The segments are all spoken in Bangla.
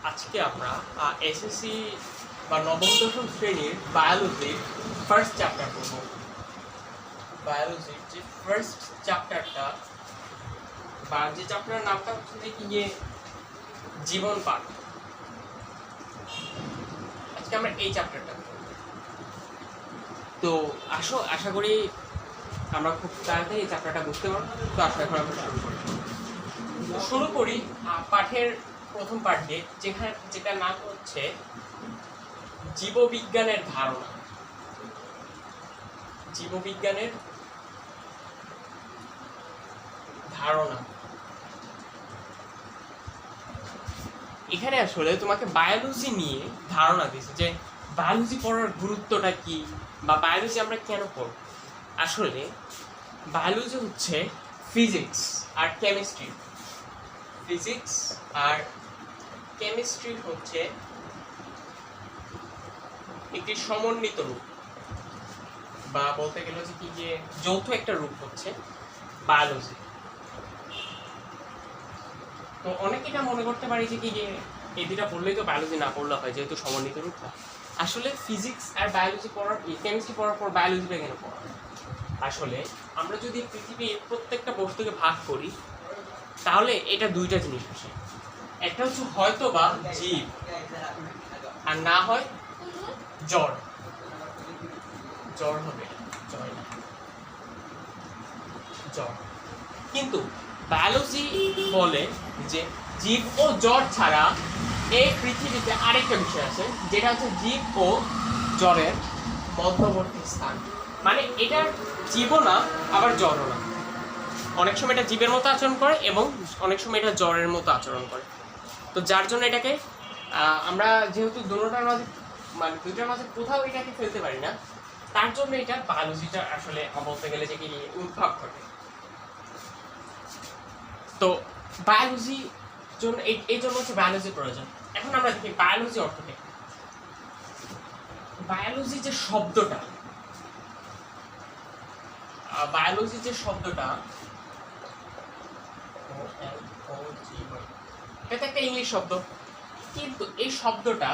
আজকে আমরা এসএসসি বা নবম দশম শ্রেণীর বায়োলজির ফার্স্ট চ্যাপ্টার পড়ব। বায়োলজির যে ফার্স্ট চ্যাপ্টারটা বা যে চ্যাপ্টারের নামটা হচ্ছে যে কি জীবন পাঠ। আজকে আমরা এই চ্যাপ্টারটা তো আশা করি আমরা খুব তাড়াতাড়ি এই চ্যাপ্টারটা বুঝতে পারবো। তো এখন আমরা শুরু করি পাঠের প্রথম পাঠ দিয়ে, যেটা নাম হচ্ছে জীববিজ্ঞানের ধারণা। জীববিজ্ঞানের ধারণা। এখানে আসলে তোমাকে বায়োলজি নিয়ে ধারণা দিয়েছে যে বায়োলজি পড়ার গুরুত্বটা কি বা বায়োলজি আমরা কেন পড়ব। আসলে বায়োলজি হচ্ছে ফিজিক্স আর কেমিস্ট্রি। ফিজিক্স আর কেমিস্ট্রি হচ্ছে একটি সমন্বিত রূপ, বা বলতে গেলে হচ্ছে কি যে যৌথ একটা রূপ হচ্ছে বায়োলজি। তো অনেকে এটা মনে করতে পারি যে কি যে এই দুটা পড়লেই তো বায়োলজি না পড়লে হয়, যেহেতু সমন্বিত রূপ না। আসলে ফিজিক্স আর বায়োলজি পড়ার কেমিস্ট্রি পড়ার পর বায়োলজিটা কেন পড়া? আসলে আমরা যদি পৃথিবীর প্রত্যেকটা বস্তুকে ভাগ করি তাহলে এটা দুইটা জিনিস আসে। একটা হচ্ছে হয়তো বা জীব, আর না হয় জড়। জড় হবে, জড়। কিন্তু বায়োলজি বলে যে জীব ও জড় ছাড়া এই পৃথিবীতে আরেকটা বিষয় আছে, যেটা হচ্ছে জীব ও জড়ের মধ্যবর্তী স্থান। মানে এটার জীবও না আবার জড়ও না। অনেক সময় এটা জীবের মতো আচরণ করে এবং অনেক সময় এটা জড়ের মতো আচরণ করে। তো যার জন্য এটাকে আমরা যেহেতু দুটোটার মাঝে মানে দুইটার মাঝে কোথাও এটাকে ফেলতে পারি না, তার জন্য এটা বায়োলজিটা আসলে বলতে গেলে যে কি উদ্ভব ঘটে। তো বায়োলজি জন্য এই জন্য হচ্ছে বায়োলজির প্রয়োজন। এখন আমরা দেখি বায়োলজি অর্থটা। বায়োলজি যে শব্দটা, বায়োলজি যে শব্দটা এটা একটা ইংলিশ শব্দ, কিন্তু এই শব্দটা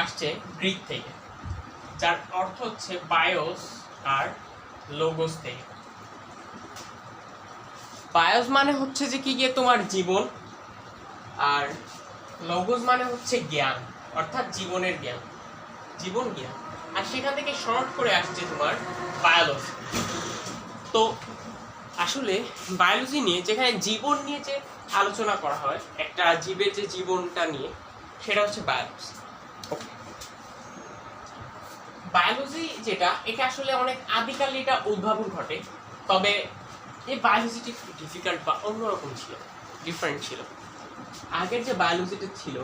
আসছে গ্রিক থেকে, যার অর্থ হচ্ছে বায়োস আর লোগোস থেকে। বায়োস মানে হচ্ছে যে কি গিয়ে তোমার জীবন, আর লোগোস মানে হচ্ছে জ্ঞান, অর্থাৎ জীবনের জ্ঞান, জীবন জ্ঞান। আর সেখান থেকে শর্ট করে আসছে তোমার বায়োলজি। তো আসলে বায়োলজি নিয়ে যেখানে জীবন নিয়ে যে আলোচনা করা হয়, একটা জীবের যে জীবনটা নিয়ে, সেটা হচ্ছে বায়োলজি। ওকে, বায়োলজি যেটা, এটা আসলে অনেক আদিকালে এটা উদ্ভাবন ঘটে। তবে এই বায়োলজিটি ডিফিকাল্ট বা অন্যরকম ছিল, ডিফারেন্ট ছিল। আগের যে বায়োলজিটা ছিল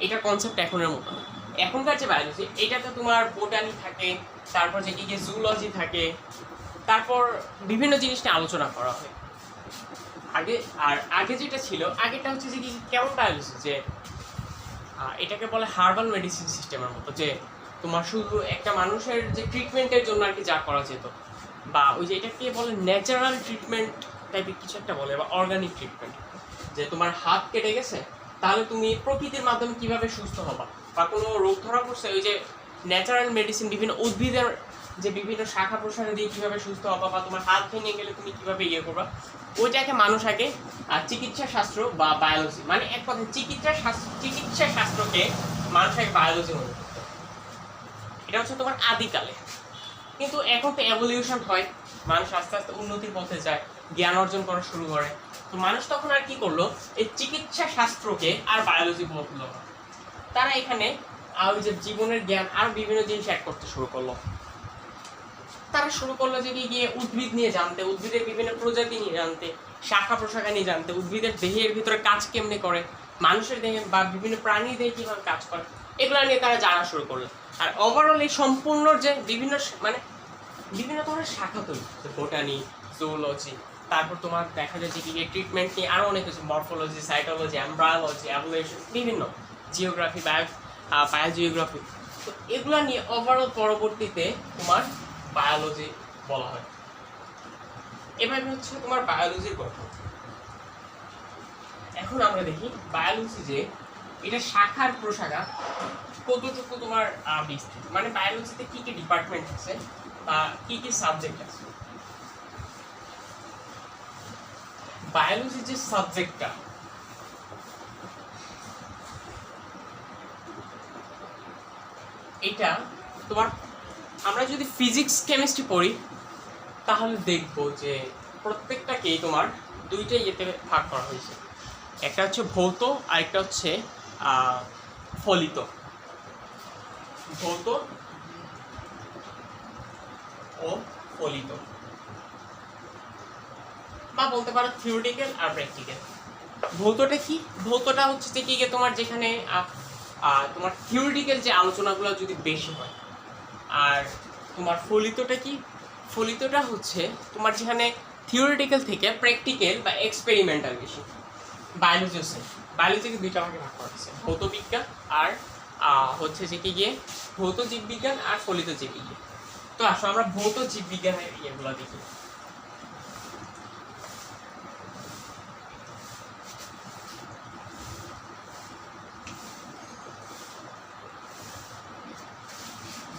এটার কনসেপ্ট এখনের মতো না। এখনকার যে বায়োলজি, এটাতে তোমার বোটানি থাকে, তারপর যে কি জুলজি থাকে, তারপর বিভিন্ন জিনিস নিয়ে আলোচনা করা হয়। আগে যেটা ছিল, আগেটা হচ্ছে যে কি কেমন বায়োলজি, যে এটাকে বলে হার্বাল মেডিসিন সিস্টেমের মতো, যে তোমার শুধু একটা মানুষের যে ট্রিটমেন্টের জন্য আর কি যা করা যেত, বা ওই যে এটাকে বলে ন্যাচারাল ট্রিটমেন্ট টাইপের কিছু একটা বলে, বা অর্গানিক ট্রিটমেন্ট। যে তোমার হাত কেটে গেছে, তাহলে তুমি প্রকৃতির মাধ্যমে কিভাবে সুস্থ হবা, বা কোনো রোগ ধরা পড়ছে, ওই যে ন্যাচারাল মেডিসিন, বিভিন্ন উদ্ভিদের যে বিভিন্ন শাখা প্রশাখা দিয়ে কিভাবে সুস্থ হবা, বা তোমার হাত ভেঙে গেলে তুমি কিভাবে ইয়ে করবা, ওইটাকে মানুষ আগে চিকিৎসা শাস্ত্র বা বায়োলজি, মানে এক কথা চিকিৎসা শাস্ত্রকে মানুষ আগে বায়োলজি মনে করত। এটা হচ্ছে তোমার আদিকালে। কিন্তু এখন তো এভলিউশন হয়, মানুষ আস্তে আস্তে উন্নতির পথে যায়, জ্ঞান অর্জন করা শুরু করে। তো মানুষ তখন আর কি করলো, এই চিকিৎসা শাস্ত্রকে আর বায়োলজি বললো না, তারা এখানে ওই যে জীবনের জ্ঞান আর বিভিন্ন জিনিস অ্যাড করতে শুরু করলো। তারা শুরু করলো যে কি গিয়ে উদ্ভিদ নিয়ে জানতে, উদ্ভিদের বিভিন্ন প্রজাতি নিয়ে জানতে, শাখা প্রশাখা নিয়ে জানতে, উদ্ভিদের দেহের ভিতরে কাজ কেমনে করে, মানুষের দেহে বা বিভিন্ন প্রাণীর দেহে কীভাবে কাজ করে, এগুলো নিয়ে তারা জানা শুরু করলো। আর ওভারঅল এই সম্পূর্ণ যে বিভিন্ন বিভিন্ন ধরনের শাখা তৈরি, বোটানি, জুলজি, তারপর তোমার দেখা যায় যে কি ট্রিটমেন্ট নিয়ে আরও অনেক কিছু, মরফোলজি, সাইটোলজি, এমব্রায়োলজি, অ্যাভলিউশন, বিভিন্ন জিওগ্রাফি, বায়োজিওগ্রাফি। তো এগুলা নিয়ে ওভারঅল পরবর্তীতে তোমার বায়োলজি বলা হয়। এভাবে হচ্ছে তোমার বায়োলজির গঠন। এখন আমরা দেখি বায়োলজি যে এটা শাখার প্রশাখা কতটুকু তোমার বিস্তৃত, মানে বায়োলজিতে কি কি ডিপার্টমেন্ট আছে বা কি কি সাবজেক্ট আছে। বায়োলজির যে সাবজেক্টটা এটা তোমার, আমরা যদি ফিজিক্স কেমিস্ট্রি পড়ি তাহলে দেখবো যে প্রত্যেকটাকেই তোমার দুইটা ইয়েতে ভাগ করা হয়েছে, একটা হচ্ছে ভৌত আর একটা হচ্ছে ফলিত। ভৌত ও ফলিত, বা বলতে পারো থিওরিটিক্যাল আর প্র্যাকটিক্যাল। ভৌতটা কি? ভৌতটা হচ্ছে যে কি তোমার যেখানে তোমার থিওরিটিক্যাল যে আলোচনাগুলো যদি বেশি হয়। আর তোমার ফলিতটা কি? ফলিতটা হচ্ছে তোমার যেখানে থিওরিটিক্যাল থেকে প্র্যাকটিক্যাল বা এক্সপেরিমেন্টাল বেশি। বায়োলজি হচ্ছে, বায়োলজিকে দুইটা ভাগে ভাগ করা হচ্ছে, ভৌত বিজ্ঞান আর হচ্ছে যে কি গিয়ে ভৌত জীববিজ্ঞান আর ফলিত জীববিজ্ঞান। তো আসো আমরা ভৌত জীববিজ্ঞানের ইয়েগুলো দেখি।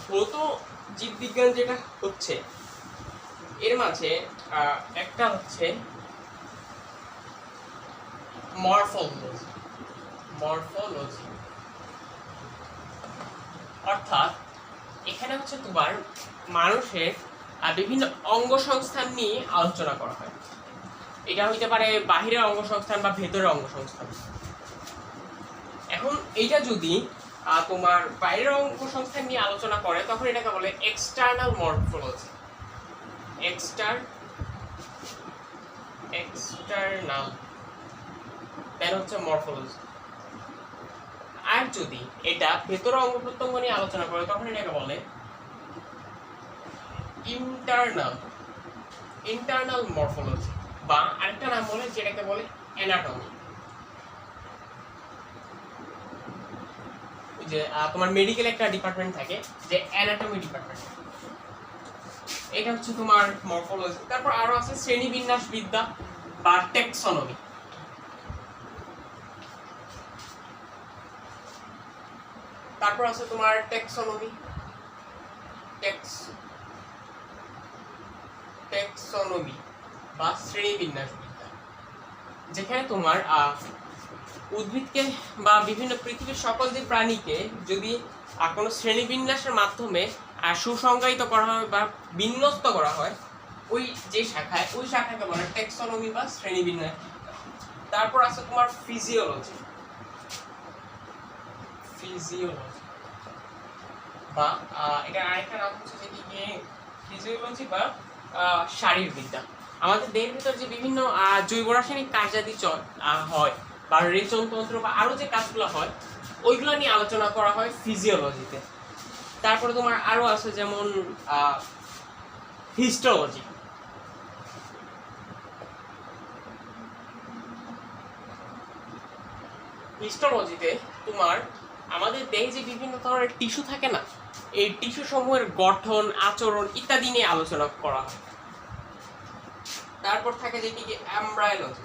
ভৌত জীববিজ্ঞান যেটা হচ্ছে এর মাঝে একটা হচ্ছে মরফোলজি। মরফোলজি অর্থাৎ এখানে হচ্ছে তোমার মানুষের বিভিন্ন অঙ্গ সংস্থান নিয়ে আলোচনা করা হয়। এটা হইতে পারে বাহিরের অঙ্গ সংস্থান বা ভেতরের অঙ্গ সংস্থান। এখন এইটা যদি তোমার বাইরের অঙ্গ সংস্থান নিয়ে আলোচনা করে তখন এটাকে বলে এক্সটার্নাল মরফোলজি। এক্সটার্নাল দেন হচ্ছে মরফোলজি। আর যদি এটা ভেতরের অঙ্গ প্রত্যঙ্গ নিয়ে আলোচনা করে তখন এটাকে বলে ইন্টারনাল মরফোলজি, বা আরেকটা নাম বলে যেটাকে বলে অ্যানাটমি। যে তোমার মেডিকেল একটা ডিপার্টমেন্ট থাকে যে অ্যানাটমি ডিপার্টমেন্ট, এটা হচ্ছে তোমার মরফোলজি। তারপর আরো আছে শ্রেণীবিন্যাস বিদ্যা বা টেক্সোনমি। তারপর আছে তোমার টেক্সোনমি বা শ্রেণীবিন্যাস বিদ্যা, যেখানে তোমার উদ্ভিদকে বা বিভিন্ন পৃথিবীর সকল যে প্রাণীকে যদি কোনো শ্রেণীবিন্যাসের মাধ্যমে সুসংজ্ঞায়িত করা হয় বা বিন্যস্ত করা হয় ওই যে শাখায়, ওই শাখাকে বলে টেক্সোনমি বা শ্রেণীবিন্যাস। তারপর আছে তোমার ফিজিওলজি বা এটা আরেকটা নাম হচ্ছে যে কি ফিজিওলজি বা শারীরবিদ্যা। আমাদের দেহের ভিতর যে বিভিন্ন জৈব রাসায়নিক কার্যাদি হয় বা রেচনতন্ত্র বা আরো যে কাজগুলো হয় ওইগুলো নিয়ে আলোচনা করা হয় ফিজিওলজিতে। তারপরে তোমার আরো আছে যেমন হিস্টোলজি। হিস্টোলজিতে তোমার আমাদের দেহে যে বিভিন্ন ধরনের টিস্যু থাকে না, এই টিস্যু সমূহের গঠন, আচরণ ইত্যাদি নিয়ে আলোচনা করা হয়। তারপর থাকে যেটি কি এমব্রায়োলজি।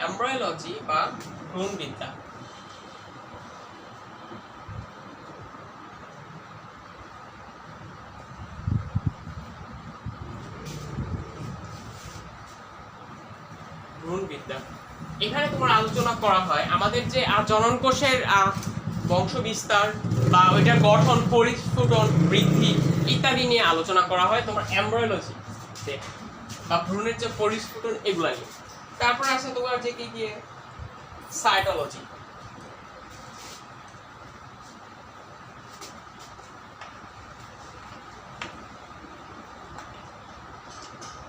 এমব্রায়োলজি বা ভ্রূণবিদ্যা। ভ্রূণবিদ্যা এখানে তোমার আলোচনা করা হয় আমাদের যে জনন কোষের বংশ বিস্তার বা ওইটার গঠন, পরিস্ফুটন, বৃদ্ধি ইত্যাদি নিয়ে আলোচনা করা হয় তোমার এমব্রায়োলজি বা ভ্রূণের যে পরিস্ফুটন এগুলা নিয়ে। তারপর আছে তোমার যে কি কি সাইটোলজি।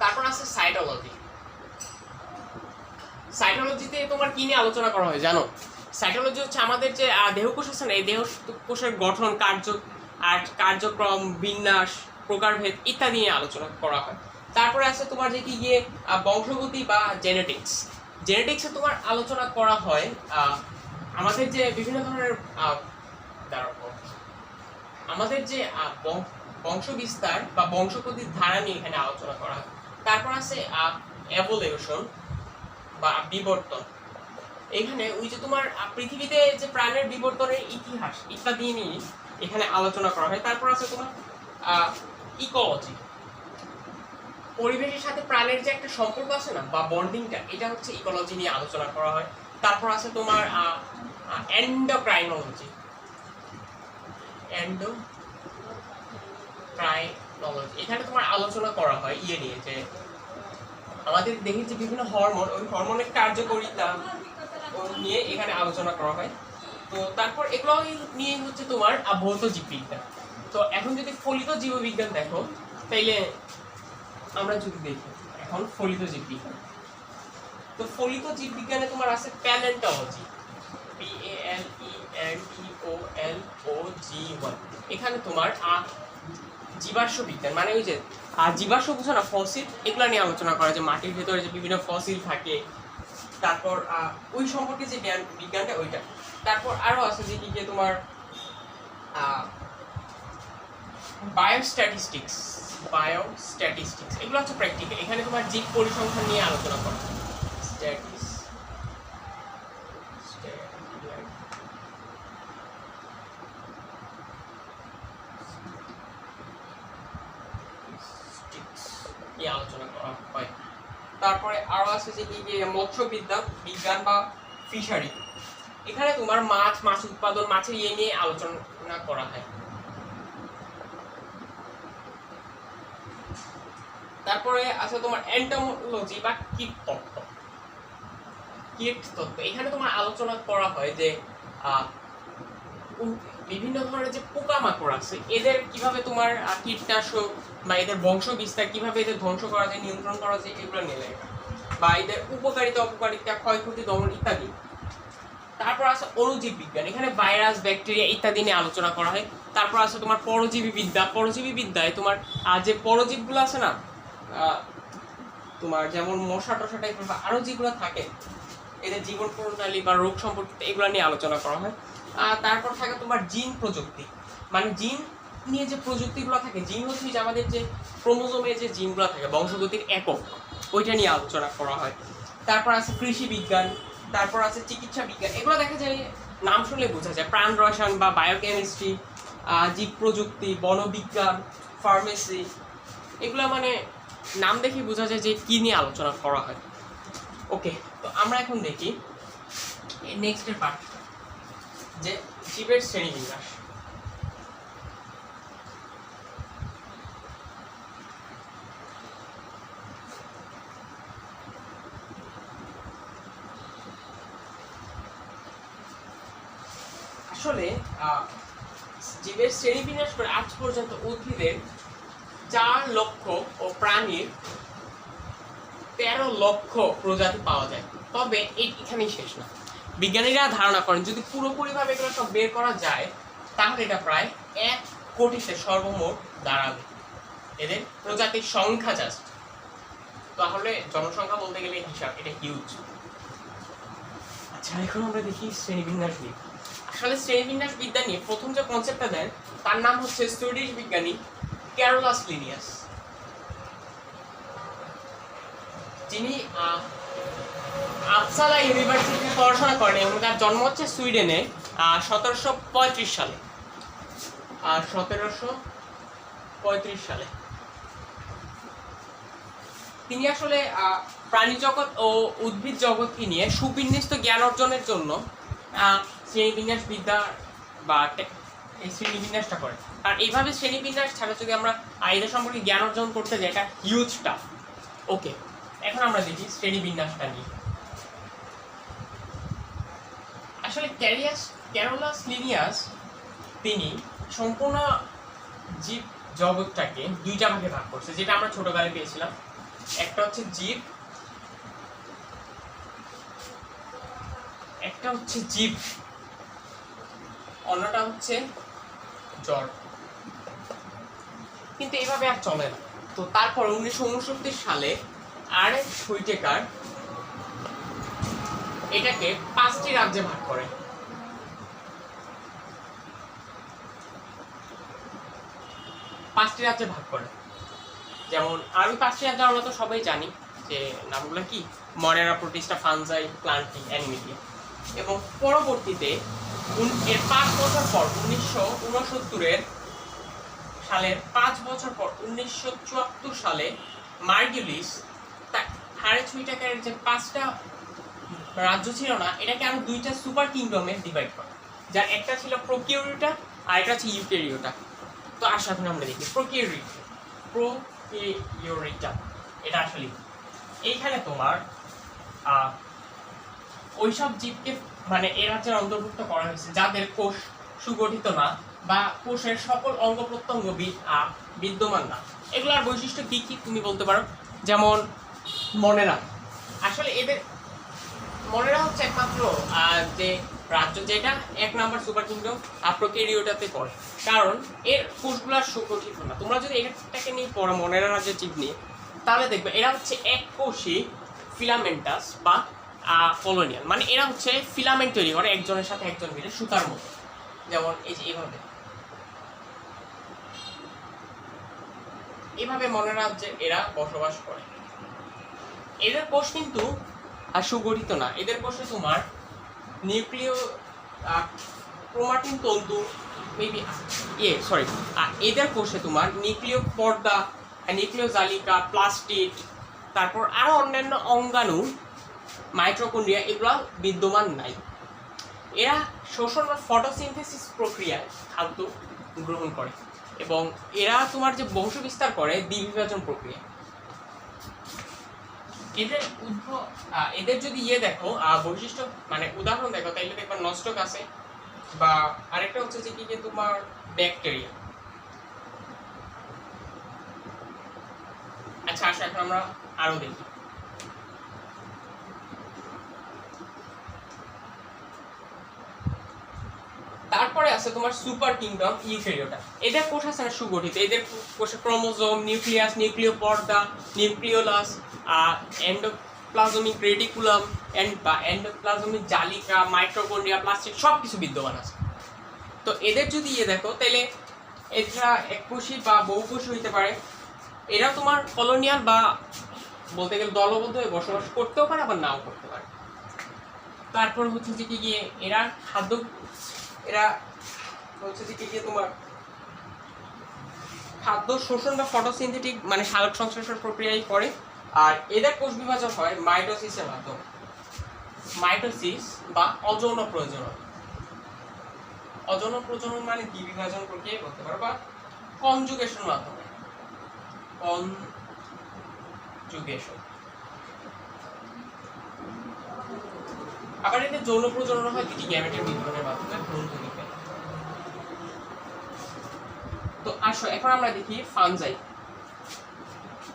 তারপর আছে সাইটোলজি। সাইটোলজিতে তোমার কি নিয়ে আলোচনা করা হয় জানো? সাইটোলজি হচ্ছে আমাদের যে দেহকোষ আছে না, এই দেহকোষের গঠন, কার্যক্রম, বিন্যাস, প্রকারভেদ ইত্যাদি নিয়ে আলোচনা করা হয়। তারপরে আছে তোমার যে কি গিয়ে বংশগতি বা জেনেটিক্স। জেনেটিক্সে তোমার আলোচনা করা হয় আমাদের যে বিভিন্ন ধরনের আমাদের যে বংশবিস্তার বা বংশগতির ধারা নিয়ে এখানে আলোচনা করা হয়। তারপর আছে এভলিউশন বা বিবর্তন। এখানে ওই যে তোমার পৃথিবীতে যে প্রাণের বিবর্তনের ইতিহাস ইত্যাদি নিয়ে এখানে আলোচনা করা হয়। তারপর আছে তোমার ইকোলজি, পরিবেশের সাথে প্রাণের যে একটা সম্পর্ক আছে না বা বন্ডিংটা, এটা হচ্ছে ইকোলজি নিয়ে আলোচনা করা হয়। তারপর আছে তোমার এন্ডোক্রাইনোলজি, এখানে তোমার আলোচনা করা হয় ইয়ে নিয়ে যে আমাদের দেহের যে বিভিন্ন হরমোন, ওই হরমোনের কার্যকারিতা নিয়ে এখানে আলোচনা করা হয়। তো তারপর এগুলো নিয়ে হচ্ছে তোমার ভৌত জীববিজ্ঞান। তো এখন যদি ফলিত জীববিজ্ঞান দেখো, তাইলে আমরা যদি দেখি এখন ফলিত জীববিজ্ঞান, তো ফলিত জীববিজ্ঞানে তোমার আছে প্যালেন্টোলজি, PALENTOLOGY। এখানে তোমার জীবাশ্ম বিজ্ঞান, মানে ওই যে জীবাশ্ম বুঝো না, ফসিল, এগুলো নিয়ে আলোচনা করা, যে মাটির ভেতরে যে বিভিন্ন ফসিল থাকে, তারপর ওই সম্পর্কে যে বিজ্ঞানটা ওইটা। তারপর আরো আছে যে কি তোমার বায়োস্ট্যাটিস্টিক্স, এগুলো হচ্ছে প্র্যাকটিক্যাল। এখানে তোমার জীব পরিসংখ্যান নিয়ে আলোচনা করা, আলোচনা করা হয়। তারপরে আরো আছে যে কি মৎস্যবিদ্যা বিজ্ঞান বা ফিশারি, এখানে তোমার মাছ উৎপাদন, মাছের ইয়ে নিয়ে আলোচনা করা হয়। তারপরে আছে তোমার এন্টোমোলজি বা কীটতত্ত্ব। এখানে তোমার আলোচনা করা হয় যে বিভিন্ন ধরনের যে পোকামাকড় আছে, এদের কিভাবে তোমার কীটনাশক বা এদের বংশ বিস্তার কিভাবে এদের ধ্বংস করা যায়, নিয়ন্ত্রণ করা যায়, এগুলো নিয়ে লেখা, বা এদের উপকারিতা অপকারিতা, ক্ষয়ক্ষতি দমন ইত্যাদি। তারপর আছে অণুজীব বিজ্ঞান, এখানে ভাইরাস, ব্যাকটেরিয়া ইত্যাদি নিয়ে আলোচনা করা হয়। তারপর আছে তোমার পরজীবী বিদ্যায় তোমার যে পরজীবগুলো আছে না, তোমার যেমন মশা টশা টাইপের বা আরো যেগুলো থাকে, এদের জীবন প্রণালী বা রোগ সম্পর্কিত এগুলো নিয়ে আলোচনা করা হয়। তারপর থাকে তোমার জিন প্রযুক্তি, মানে জিন নিয়ে যে প্রযুক্তিগুলো থাকে, জিন হচ্ছে যে আমাদের যে ক্রোমোজোমে যে জিনগুলো থাকে, বংশগতির একক, ওইটা নিয়ে আলোচনা করা হয়। তারপর আছে কৃষি বিজ্ঞান, তারপর আছে চিকিৎসা বিজ্ঞান, এগুলো দেখা যায় নাম শুনলে বোঝা যায়, প্রাণ রসায়ন বা বায়োকেমিস্ট্রি, জীব প্রযুক্তি, বনবিজ্ঞান, ফার্মেসি, এগুলো মানে নাম দেখে বোঝা যায় যে কি নিয়ে আলোচনা করা হয়। ওকে, তো আমরা এখন দেখি নেক্সটের পার্ট, যে জীবের শ্রেণীবিন্যাস। আসলে জীবের শ্রেণীবিন্যাস করে আজ পর্যন্ত উদ্ভিদের 4 লক্ষ ও প্রাণীর 13 লক্ষ প্রজাতি পাওয়া যায়। তবে এখানেই শেষ না, বিজ্ঞানীরা ধারণা করেন যদি পুরোপুরিভাবে এগুলো সব বের করা যায়, তাহলে এটা প্রায় 1 কোটিতে সর্বমোট দাঁড়াবে এদের প্রজাতির সংখ্যা। জাস্ট তাহলে জনসংখ্যা বলতে গেলে হিসাব এটা হিউজ। আচ্ছা, এখন আমরা দেখি শ্রেণীবিন্যাস নিয়ে। আসলে শ্রেণীবিন্যাস বিদ্যা নিয়ে প্রথম যে কনসেপ্টটা দেন, তার নাম হচ্ছে সুইডিশ বিজ্ঞানী ক্যারোলাস লিনিয়াস। যিনি আপসালা ইউনিভার্সিটিতে পড়াশোনা করেন এবং তার জন্ম হচ্ছে সুইডেনে 1735 সালে। 1735 সালে তিনি আসলে প্রাণী জগৎ ও উদ্ভিদ জগৎকে নিয়ে সুবিন্যস্ত জ্ঞান অর্জনের জন্য শ্রেণীবিন্যাস বিদ্যা বা এই শ্রেণীবিন্যাসটা করে। আর এইভাবে শ্রেণীবিন্যাস ছাড়া যদি আমরা এদের সম্পর্কে জ্ঞান অর্জন করতে যাই, এটা হিউজ টাফ। ওকে, এখন আমরা দেখি শ্রেণীবিন্যাসটা নিয়ে। আসলে ক্যারোলাস লিনিয়াস তিনি সম্পূর্ণ জীব জগৎটাকে 2টা ভাগে ভাগ করছে, যেটা আমরা ছোটবেলায় পেয়েছিলাম। একটা হচ্ছে জীব, অন্যটা হচ্ছে জড়। কিন্তু এইভাবে আর চলে না। তো তারপর 1969 সালে আরএফ হুইটেকার এটাকে 5টি রাজ্যে ভাগ করে। 5টি রাজ্যে ভাগ করে। যেমন আমি 5টি রাজ্য আমরা তো সবাই জানি, যে নামগুলো কি মনেরা, প্রোটিস্টা, ফানজাই, প্লান্টি, অ্যানিমেলিয়া। এবং পরবর্তীতে এর 5 বছর পর 1969 সালের 5 বছর পর 1974 সালে মার্গুলিস তার হাড়ে ছুঁইটাকারের যে 5টা রাজ্য ছিল না, এটাকে আরো 2টা সুপার কিংডমে ডিভাইড করে, যার একটা ছিল প্রোকিউরিটা আর একটা হচ্ছে ইউক্যারিওটা। তো আসলে এখন আমরা দেখি প্রোকিউরিটা এটা আসলে এইখানে তোমার ওইসব জীবকে মানে এ রাজ্যের অন্তর্ভুক্ত করা হয়েছে যাদের কোষ সুগঠিত না বা কোষের সকল অঙ্গ প্রত্যঙ্গ বিদ্যমান না। এগুলার বৈশিষ্ট্য কি কি তুমি বলতে পারো? যেমন মনেরা, আসলে এদের মনেরা হচ্ছে একমাত্র যে রাজ্য যেটা 1 নাম্বার সুপার কিংডম প্রোক্যারিওটাতে পড়ে, কারণ এর কোষগুলো সুগঠিত না। তোমরা যদি এটাকে নিয়ে পড়ো মনেরা রাজ্যের জীব নিয়ে, তাহলে দেখবে এরা হচ্ছে এক কোষী ফিলামেন্টাস বা কলোনিয়াল, মানে এরা হচ্ছে ফিলামেন্ট তৈরি করে একজনের সাথে একজন মিলে সুতার মতো। যেমন এই যে এভাবে মনে রাখছে এরা বসবাস করে। এদের কোষ কিন্তু সুগঠিত না, এদের কোষে তোমার নিউক্লিয় ক্রোমাটিন তন্তু এদের কোষে তোমার নিউক্লিয় পর্দা, নিউক্লিয় জালিকা, প্লাস্টিড, তারপর আরো অন্যান্য অঙ্গাণু, মাইটোকন্ড্রিয়া এগুলো বিদ্যমান নাই। এরা শোষণ বা ফটোসিনথেসিস প্রক্রিয়ায় খাদ্য গ্রহণ করে এবং এরা তোমার যে বংশ বিস্তার করে দ্বিবিভাজন প্রক্রিয়া। এদের যদি দেখো বৈশিষ্ট্য মানে উদাহরণ দেখো, তাইলে দেখবা নস্টক আছে, বা আরেকটা হচ্ছে যে কি তোমার ব্যাকটেরিয়া। আচ্ছা আসো এখন আমরা আরো দেখি। তারপরে আছে তোমার সুপার কিংডম ইউক্যারিওটা। এদের কোষ আছে না সুগঠিত, এদের কোষে ক্রোমোজোম, নিউক্লিয়াস, নিউক্লিয় পর্দা, নিউক্লিওলাস, এন্ডোপ্লাজমিক রেটিকুলাম বা এন্ডোপ্লাজমিক জালিকা, মাইটোকন্ড্রিয়া, প্লাস্টিড সব কিছু বিদ্যমান আছে। তো এদের যদি দেখো তাহলে এরা এককোষী বা বহুকোষী হইতে পারে। এরা তোমার কলোনিয়াল বা বলতে গেলে দলবদ্ধ হয়ে বসবাস করতেও পারে আবার নাও করতে পারে। তারপর হচ্ছে যে কি এরা হচ্ছে যে কি তোমার খাদ্য শোষণ বা ফটোসিনথেটিক মানে সালোক সংশ্লেষণ প্রক্রিয়ায় করে। আর এদের কোষ বিভাজন হয় মাইটোসিসের মাধ্যমে, মাইটোসিস বা অযৌন প্রজনন। অযৌন প্রজনন মানে দ্বিবিভাজন প্রক্রিয়ায় করতে পারে, বা কনজুগেশন মাধ্যমে, কনজুগেশন। আবার এদের যৌন প্রজনন হয় 2টি গ্যামেটের মিলনের মাধ্যমে ভ্রূণথলিতে। তো আসো এখন আমরা দেখি ফানজাই।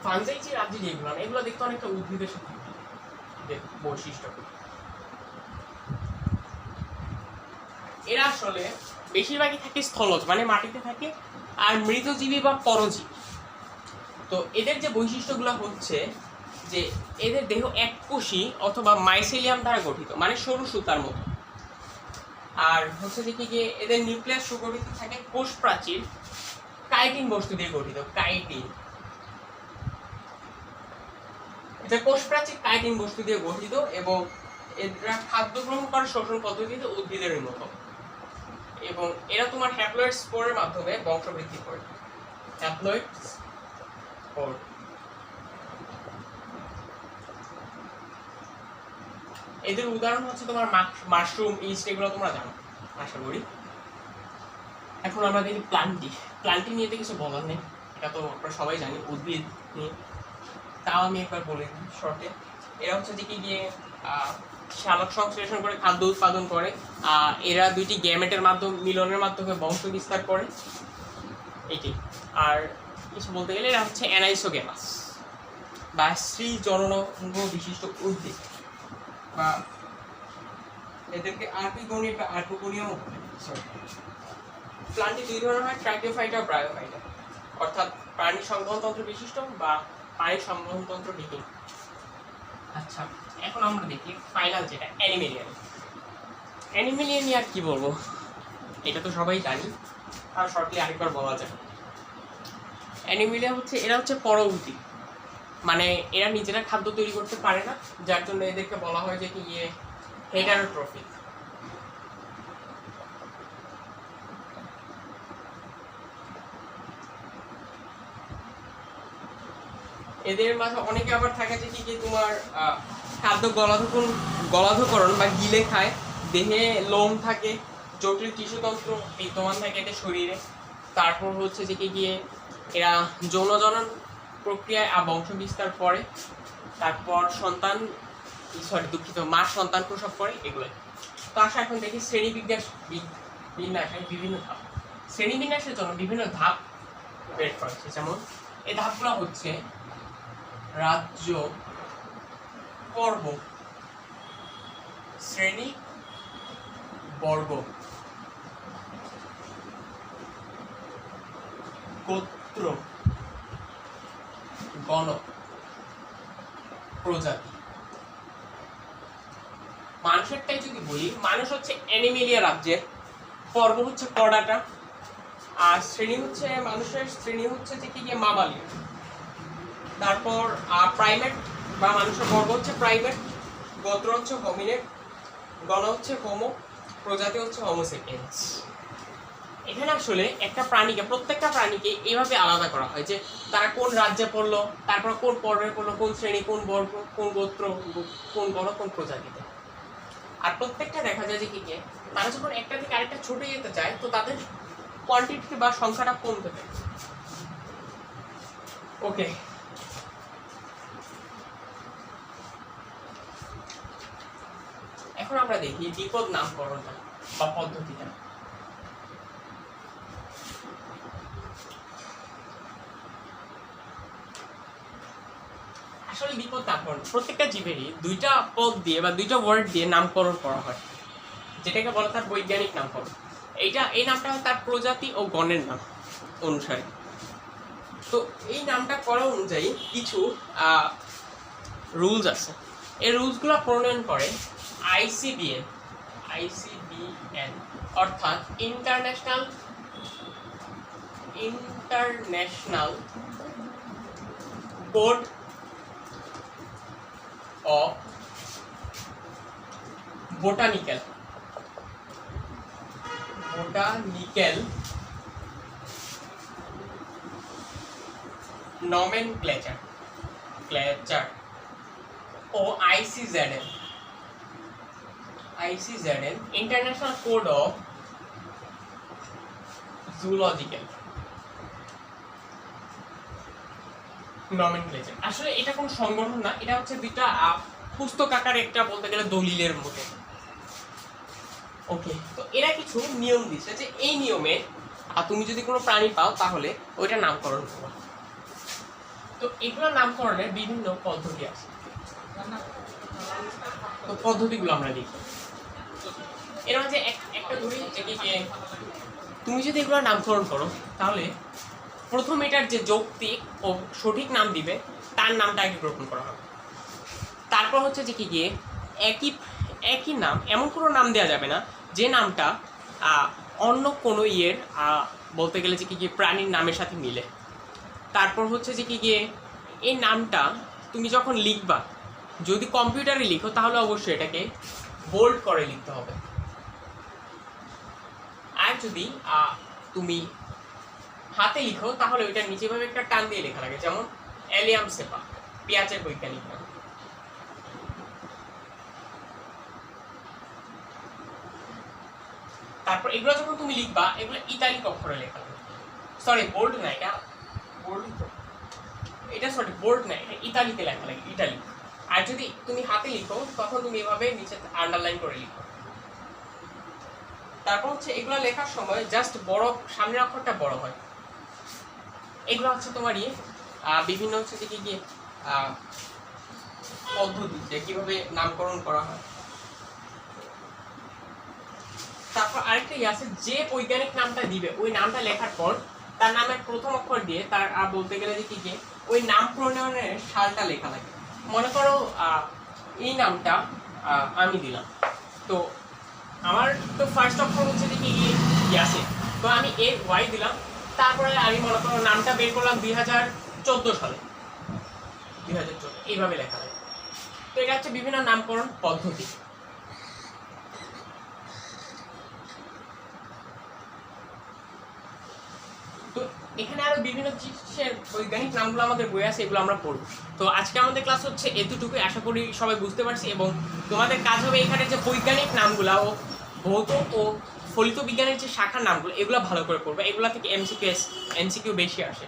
ফানজাই যে রাজ্যে এগুলো দেখতে অনেকটা উদ্ভিদের সাথে বৈশিষ্ট্য। এরা আসলে বেশিরভাগই থাকে স্থলজ মানে মাটিতে থাকে, আর মৃতজীবী বা পরজীবী। তো এদের যে বৈশিষ্ট্যগুলো হচ্ছে যে এদের দেহ এককোষী অথবা মাইসেলিয়াম দ্বারা গঠিত, মানে সরু সুতার মতো। আর হচ্ছে যে কি এদের নিউক্লিয়াস সুগঠিত থাকে, কোষ প্রাচীর কাইটিন বস্তু দিয়ে গঠিত। কাইটিন, এটা কোষ প্রাচীর কাইটিন বস্তু দিয়ে গঠিত এবং এরা খাদ্য গ্রহণ করে শোষণ পদ্ধতিতে উদ্ভিদের মতো। এবং এরা তোমার হ্যাপ্লয়েড স্পোরের মাধ্যমে বংশবৃদ্ধি করে। Haploid spore. এদের উদাহরণ হচ্ছে তোমার মাশরুম, ইস্ট, এগুলো তোমরা জানো আশা করি। এখন আমরা দেখি প্লান্টি। প্লান্টি নিয়ে তো কিছু বলার নেই, এটা তো আমরা সবাই জানি উদ্ভিদ নিয়ে, তাও আমি একবার বলে দিই শর্টে। এরা হচ্ছে যে কি সালোক সংশ্লেষণ করে খাদ্য উৎপাদন করে। এরা 2টি গ্যামেটের মাধ্যমে মিলনের মাধ্যমে বংশ বিস্তার করে এটি। আর কিছু বলতে গেলে এরা হচ্ছে অ্যানাইসোগেমাস বা স্ত্রী জননাঙ্গ বিশিষ্ট উদ্ভিদ, বা এদেরকে আর্কিগোনিয়া বা আর্কোগোনিয়াম বলে। প্লান্টি 2 ধরনের হয়, ট্রাইকোফাইটা ও ব্রায়োফাইটা, অর্থাৎ প্রাণী সংবহনতন্ত্র বিশিষ্ট বা পানি সংবহনতন্ত্র বিহীন। আচ্ছা এখন আমরা দেখি ফাইনাল যেটা অ্যানিমেলিয়া। অ্যানিমেলিয়া নিয়ে আর কি বলবো, এটা তো সবাই জানি, আর শর্টলি আরেকবার বলা যায়। অ্যানিমিলিয়া হচ্ছে এরা হচ্ছে পরভূতি, মানে এরা নিজেরা খাদ্য তৈরি করতে পারে না, যার জন্য এদেরকে বলা হয় যে কি হেটারোট্রফিক। এদের মাঝে অনেকে আবার থাকে যে কি তোমার খাদ্য গলাধকরণ বা গিলে খায়, দেহে লোম থাকে, জটিল টিস্যুতন্ত্র বিদ্যমান থাকে এদের শরীরে। তারপর হচ্ছে যে কি গিয়ে এরা যৌন জনন প্রক্রিয়ায় বংশ বিস্তার করে, তারপর মার সন্তান প্রসব করে, এগুলো। তো আসা এখন দেখি বিন্যাসের বিভিন্ন ধাপ। শ্রেণীবিন্যাসের জন্য বিভিন্ন ধাপ বের করা হয়েছে, যেমন এই ধাপগুলো হচ্ছে রাজ্য, পর্ব, শ্রেণী, বর্গ, গোত্র, গণ, প্রজাতি। মানুষেরটাই যদি বলি, মানুষ হচ্ছে অ্যানিমেলিয়া রাজ্যের, পর্ব হচ্ছে কর্ডাটা, আর মানুষের শ্রেণী হচ্ছে যে কি মামালি। তারপর প্রাইমেট বা মানুষের বর্গ হচ্ছে প্রাইমেট, গোত্র হচ্ছে হোমিনিড, গণ হচ্ছে হোমো, প্রজাতি হচ্ছে হোমোসেপিয়েন্স। এখানে আসলে প্রত্যেকটা প্রাণীকে এইভাবে আলাদা করা হয় যে তারা কোন রাজ্যে পড়লো, তারপর কোন পর্বে পড়লো, কোন শ্রেণী, কোন বর্গ, কোন গোত্র, কোন গণ, কোন প্রজাতিতে। আর প্রত্যেকটা দেখা যায় যে কি তারা যখন একটা থেকে আরেকটা ছুটে যেতে চায়, তো তাদের কোয়ান্টিটি বা সংখ্যাটা কমতে থাকে। ওকে, এখন আমরা দেখি দ্বিপদ নামকরণটা বা পদ্ধতিটা। আসলে দ্বিপদ নামকরণ প্রত্যেকটা জীবেরই দুইটা পদ দিয়ে বা দুইটা ওয়ার্ড দিয়ে নামকরণ করা হয়, যেটাকে বলা তার বৈজ্ঞানিক নামকরণ। এই নামটা হয় তার প্রজাতি ও গণের নাম অনুসারে। তো এই নামটা করা অনুযায়ী কিছু রুলস আছে। এই রুলসগুলো প্রণয়ন করে আইসিবিএন, অর্থাৎ international code of botanical nomenclature ও ICZN international code of zoological nomenclature. আসলে এটা কোনো সংগঠন না, এটা হচ্ছে দুইটা পুস্তক আকারে একটা বলতে গেলে দলিলের মতো। ওকে, তো এরা কিছু নিয়ম দিচ্ছে যে এই নিয়মে তুমি যদি কোনো প্রাণী পাও তাহলে ওইটা নামকরণ করো। তো এগুলো নামকরণের বিভিন্ন পদ্ধতি আছে, তো পদ্ধতিগুলো আমরা দেখি। এর মাঝে একটা ধরি যে তুমি যদি এগুলো নামকরণ করো, তাহলে প্রথম এটার যে যৌক্তিক ও সঠিক নাম দিবে তার নামটা আগে গ্রহণ করা হবে। তারপর হচ্ছে যে কি একই নাম, এমন কোনো নাম দেওয়া যাবে না যে নামটা অন্য কোনো বলতে গেলে যে কি প্রাণীর নামের সাথে মিলে। তারপর হচ্ছে যে কি এই নামটা তুমি যখন লিখবা, যদি কম্পিউটারে লিখো তাহলে অবশ্যই এটাকে বোল্ড করে লিখতে হবে। আর যদি তুমি হাতে লিখো তাহলে ওইটার নিচে ভাবে একটা টান দিয়ে লেখা লাগে, যেমন অ্যালিয়াম সেপা, পেঁয়াজের বৈজ্ঞানিক নাম। তারপর এগুলো যখন তুমি লিখবা, এগুলো ইতালিক অক্ষরে লেখা হবে। সরি, বোল্ড না, এটা বোল্ড না, এটা ইতালিতে লেখা লাগে, ইটালিক। আর যদি তুমি হাতে লিখো তখন তুমি এভাবে নিচে আন্ডারলাইন করে লিখো। তারপর হচ্ছে এগুলো লেখার সময় জাস্ট সামনের অক্ষরটা বড় হয়। এগুলো হচ্ছে তোমার বিভিন্ন হচ্ছে যে কি পদ্ধতি যে কিভাবে নামকরণ করা হয়। তারপর আরেকটা আছে, যে বৈজ্ঞানিক নামটা দিবে ওই নামটা লেখার পর তার নামের প্রথম অক্ষর দিয়ে তার বলতে গেলে যে কি ওই নাম প্রণয়নের সালটা লেখা লাগে। মনে করো এই নামটা আমি দিলাম, তো আমার তো ফার্স্ট অক্ষর হচ্ছে যে কি আছে, তো আমি ওয়াই দিলাম, তারপরে আমি মনে করো নামটা বের করলাম 2014 সালে, 2014 এইভাবে লেখা হয়। তো এটা হচ্ছে বিভিন্ন নামকরণ পদ্ধতি। তো এখানে আরো বিভিন্ন জিনিসের বৈজ্ঞানিক নামগুলো আমাদের বই আছে, এগুলো আমরা পড়ব। তো আজকে আমাদের ক্লাস হচ্ছে এতটুকুই, আশা করি সবাই বুঝতে পারছি। এবং তোমাদের কাজ হবে এখানে যে বৈজ্ঞানিক নামগুলো ও ভৌত ও ফলিত বিজ্ঞানের যে শাখার নামগুলো এগুলো ভালো করে পড়বে, এগুলো থেকে এমসিকিউ বেশি আসে।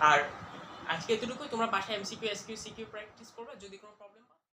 আর আজকে এতটুকুই, তোমরা বাসায় এমসিকিউ এসকিউ সিকিউ প্র্যাকটিস করবে। যদি কোনো প্রবলেম